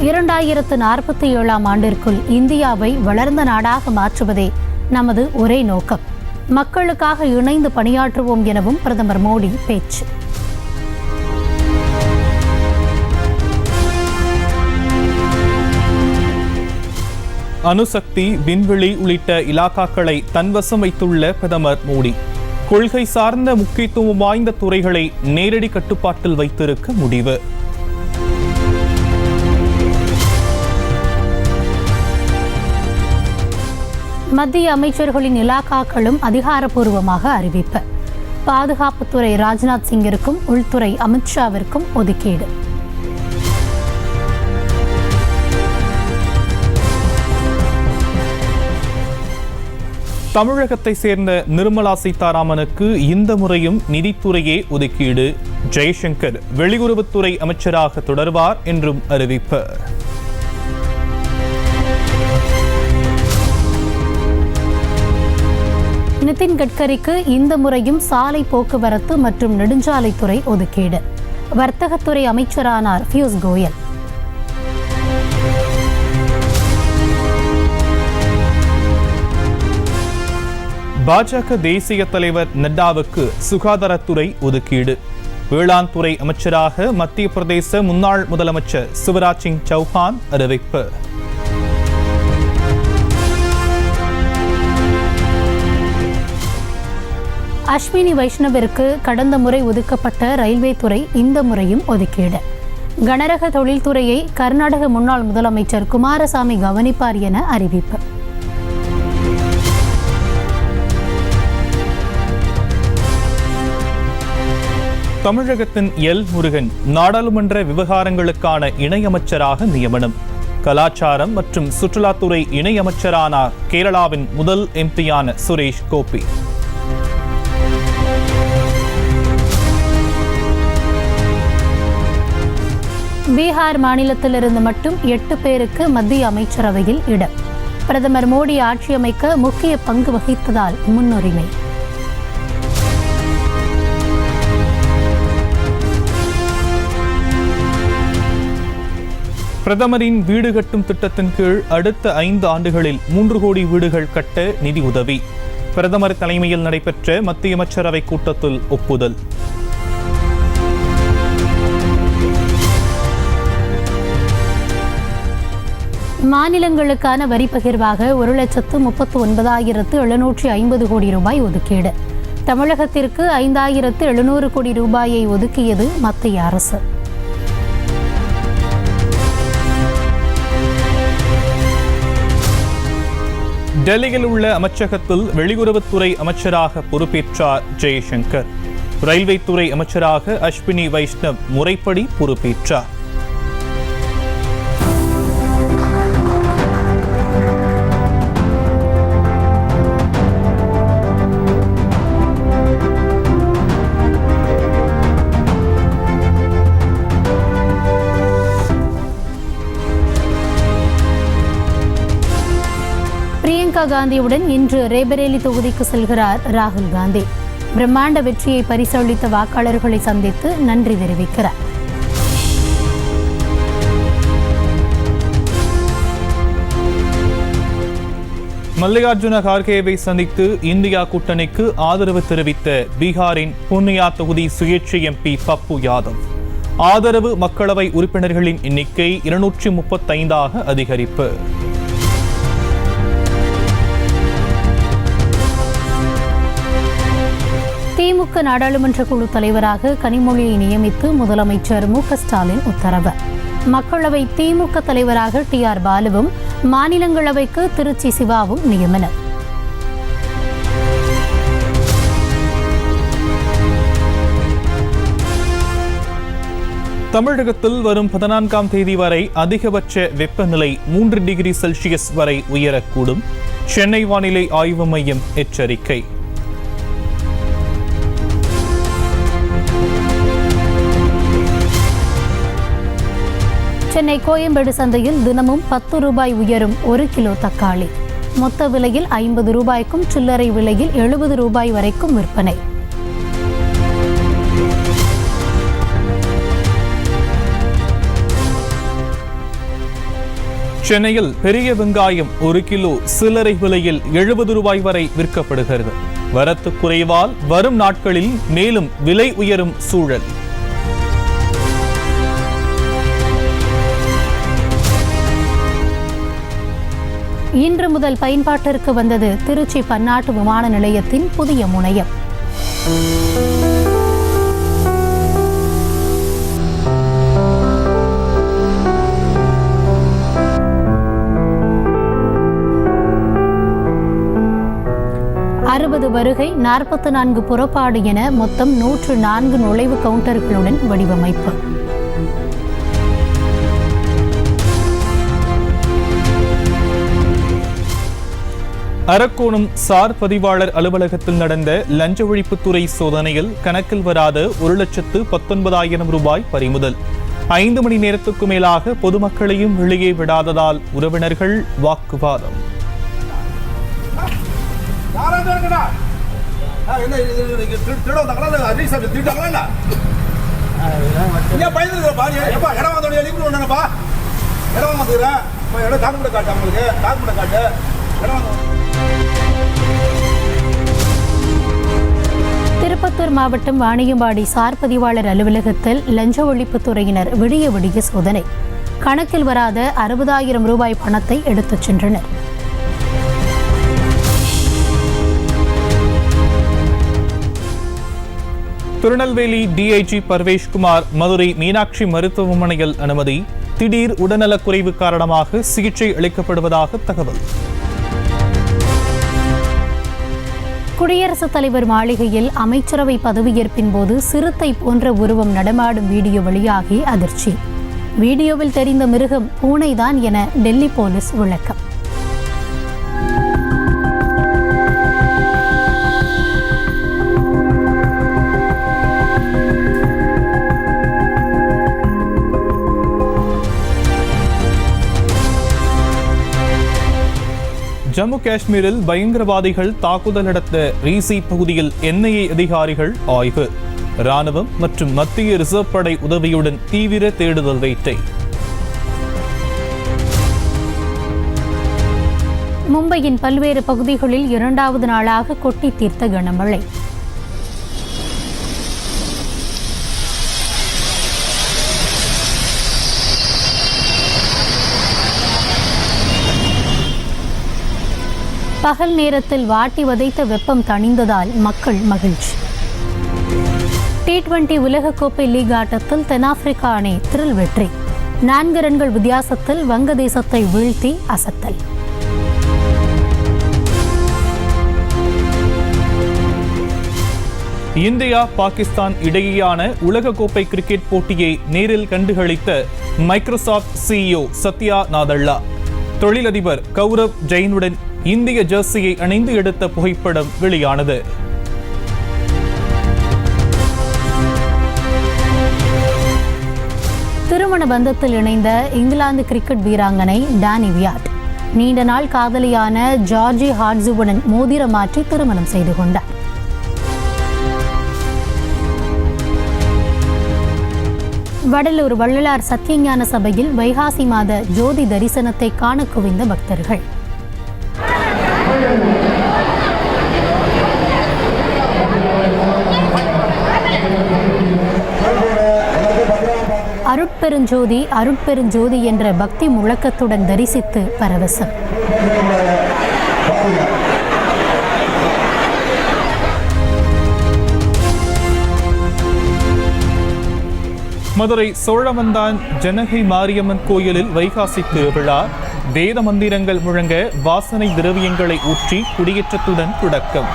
2047ஆம் ஆண்டிற்குள் இந்தியாவை வளர்ந்த நாடாக மாற்றுவதே நமது ஒரே நோக்கம். மக்களுக்காக இணைந்து பணியாற்றுவோம் எனவும் பிரதமர் மோடி பேச்சு. அணுசக்தி, விண்வெளி உள்ளிட்ட இலாக்காக்களை தன்வசம் வைத்துள்ள பிரதமர் மோடி கொள்கை சார்ந்த முக்கியத்துவம் வாய்ந்த துறைகளை நேரடி கட்டுப்பாட்டில் வைத்திருக்க முடிவு. மத்திய அமைச்சர்களின் இலாக்காக்களும் அதிகாரப்பூர்வமாக அறிவிப்பு. பாதுகாப்புத்துறை ராஜ்நாத் சிங்கிற்கும் உள்துறை அமித்ஷாவிற்கும் ஒதுக்கீடு. தமிழகத்தை சேர்ந்த நிர்மலா சீதாராமனுக்கு இந்த முறையும் நிதித்துறையே ஒதுக்கீடு. ஜெய்சங்கர் வெளியுறவுத்துறை அமைச்சராக தொடர்வார் என்றும் அறிவிப்பு. நிதின் கட்கரிக்கு இந்த முறையும் சாலை போக்குவரத்து மற்றும் நெடுஞ்சாலைத்துறை ஒதுக்கீடு. வர்த்தகத்துறை அமைச்சரானார் பியூஷ் கோயல். பாஜக தேசிய தலைவர் நட்டாவுக்கு சுகாதாரத்துறை ஒதுக்கீடு. வேளாண் துறை அமைச்சராக மத்திய பிரதேச முன்னாள் முதலமைச்சர் சிவராஜ் சிங் சௌஹான் அறிவிப்பு. அஸ்வினி வைஷ்ணவிற்கு கடந்த முறை ஒதுக்கப்பட்ட ரயில்வே துறை இந்த முறையும் ஒதுக்கீடு. கனரக தொழில்துறையை கர்நாடக முன்னாள் முதலமைச்சர் குமாரசாமி கவனிப்பார் என அறிவிப்பு. தமிழகத்தின் எல் முருகன் நாடாளுமன்ற விவகாரங்களுக்கான இணையமைச்சராக நியமனம். கலாச்சாரம் மற்றும் சுற்றுலாத்துறை இணையமைச்சரானார் கேரளாவின் முதல் எம்பியான சுரேஷ் கோபி. பீகார் மாநிலத்திலிருந்து மட்டும் 8 பேருக்கு மத்திய அமைச்சரவையில் இடம். பிரதமர் மோடி ஆட்சியமைக்க முக்கிய பங்கு வகித்ததால் முன்னுரிமை. பிரதமரின் வீடு கட்டும் திட்டத்தின் கீழ் அடுத்த 5 ஆண்டுகளில் 3 கோடி வீடுகள் கட்ட நிதி உதவி. பிரதமர் தலைமையில் நடைபெற்ற மத்திய அமைச்சரவை கூட்டத்தில் ஒப்புதல். மாநிலங்களுக்கான வரி பகிர்வாக 1,39,750 கோடி ரூபாய் ஒதுக்கீடு. தமிழகத்திற்கு 5,700 கோடி ரூபாயை ஒதுக்கியது மத்திய அரசு. டெல்லியில் உள்ள அமைச்சகத்தில் வெளியுறவுத்துறை அமைச்சராக பொறுப்பேற்றார் ஜெய்சங்கர். ரயில்வே துறை அமைச்சராக அஸ்வினி வைஷ்ணவ் முறைப்படி பொறுப்பேற்றார். பிரியங்கா காந்தியுடன் இன்று ரேபரேலி தொகுதிக்கு செல்கிறார் ராகுல் காந்தி. பிரம்மாண்ட வெற்றியை பரிசளித்த வாக்காளர்களை சந்தித்து நன்றி தெரிவிக்கிறார். மல்லிகார்ஜுன கார்கேவை சந்தித்து இந்தியா கூட்டணிக்கு ஆதரவு தெரிவித்த பீகாரின் பூர்ணியா தொகுதி சுயேட்சை எம்பி பப்பு யாதவ். ஆதரவு மக்களவை உறுப்பினர்களின் எண்ணிக்கை 235ஆக அதிகரிப்பு. திமுக நாடாளுமன்ற குழு தலைவராக கனிமொழியை நியமித்து முதலமைச்சர் மு.க.ஸ்டாலின் உத்தரவு. மக்களவை திமுக தலைவராக டி.ஆர். பாலுவும், மாநிலங்களவைக்கு திருச்சி சிவாவும் நியமனம். தமிழகத்தில் வரும் 14ஆம் தேதி வரை அதிகபட்ச வெப்பநிலை 3 டிகிரி செல்சியஸ் வரை உயரக்கூடும். சென்னை வானிலை ஆய்வு மையம் எச்சரிக்கை. சென்னை கோயம்பேடு சந்தையில் தினமும் 10 ரூபாய் உயரும் 1 கிலோ தக்காளி. மொத்த விலையில் 50 ரூபாய்க்கும் சில்லறை விலையில் 70 ரூபாய் வரைக்கும் விற்பனை. சென்னையில் பெரிய வெங்காயம் 1 கிலோ சில்லறை விலையில் 70 ரூபாய் வரை விற்கப்படுகிறது. வரத்து குறைவால் வரும் நாட்களில் மேலும் விலை உயரும் சூழல். இன்று முதல் பயன்பாட்டிற்கு வந்தது திருச்சி பன்னாட்டு விமான நிலையத்தின் புதிய முனையம். வருகை 44 புறப்பாடு என மொத்தம் 104 நுழைவு கவுண்டர்களுடன் வடிவமைப்பு. அரக்கோணம் சார் பதிவாளர் அலுவலகத்தில் நடந்த லஞ்ச ஒழிப்புத்துறை சோதனையில் கணக்கில் வராத 1,19,000 ரூபாய் பறிமுதல். 5 மணி நேரத்துக்கு மேலாக பொதுமக்களையும் வெளியே விடாததால் உறவினர்கள் வாக்குவாதம். திருப்பத்தூர் மாவட்டம் வாணியம்பாடி சார் பதிவாளர் அலுவலகத்தில் லஞ்ச ஒழிப்புத்துறையினர் விடிய விடிய சோதனை. கணக்கில் வராத 60,000 ரூபாய் பணத்தை எடுத்துச் சென்றனர். திருநெல்வேலி டிஐஜி பர்வேஷ்குமார் மதுரை மீனாட்சி மருத்துவமனையில் அனுமதி. திடீர் உடல்நலக்குறைவு காரணமாக சிகிச்சை அளிக்கப்படுவதாக தகவல். குடியரசுத் தலைவர் மாளிகையில் அமைச்சரவை பதவியேற்பின் போது சிறுத்தை போன்ற உருவம் நடமாடும் வீடியோ வெளியாகி அதிர்ச்சி. வீடியோவில் தெரிந்த மிருகம் பூனைதான் என டெல்லி போலீஸ் விளக்கம். ஜம்மு காஷ்மீரில் பயங்கரவாதிகள் தாக்குதல் நடத்த ரீசி பகுதியில் என்ஐஏ அதிகாரிகள் ஆய்வு. ராணுவம் மற்றும் மத்திய ரிசர்வ் படை உதவியுடன் தீவிர தேடுதல் வேட்டை. மும்பையின் பல்வேறு பகுதிகளில் 2வது நாளாக கொட்டி தீர்த்த கனமழை. பகல் நேரத்தில் வாட்டி வதைத்த வெப்பம் தணிந்ததால் மக்கள் மகிழ்ச்சி. T20 உலகக்கோப்பை லீக் ஆட்டத்தில் தென்னாப்பிரிக்கா அணி த்ரில் வெற்றி. 4 ரன்கள் வித்தியாசத்தில் வங்கதேசத்தை வீழ்த்தி அசத்தல். இந்தியா பாகிஸ்தான் இடையேயான உலகக்கோப்பை கிரிக்கெட் போட்டியை நேரில் கண்டுகளித்த மைக்ரோசாப்ட் CEO சத்யா நாதல்லா. தொழிலதிபர் கௌரவ் ஜெயினுடன் இந்திய ஜெர்சியை அணிந்து எடுத்த புகைப்படம் வெளியானது. திருமண பந்தத்தில் இணைந்த இங்கிலாந்து கிரிக்கெட் வீராங்கனை டானி வியாட் நீண்ட நாள் காதலியான ஜார்ஜி ஹார்ட்ஸுடன் மோதிரம் மாற்றி திருமணம் செய்து கொண்டார். வடலூர் வள்ளலார் சத்தியஞான சபையில் வைகாசி மாத ஜோதி தரிசனத்தை காண குவிந்த பக்தர்கள். அருட்பெருஞ்சோதி அருட்பெருஞ்சோதி என்ற பக்தி முழக்கத்துடன் தரிசித்து பரவசம். மதுரை சோழவந்தான் ஜனகை மாரியம்மன் கோயிலில் வைகாசி திருவிழா. வேத மந்திரங்கள் முழங்க வாசனை திரவியங்களை ஊற்றி குடியேற்றத்துடன் தொடக்கம்.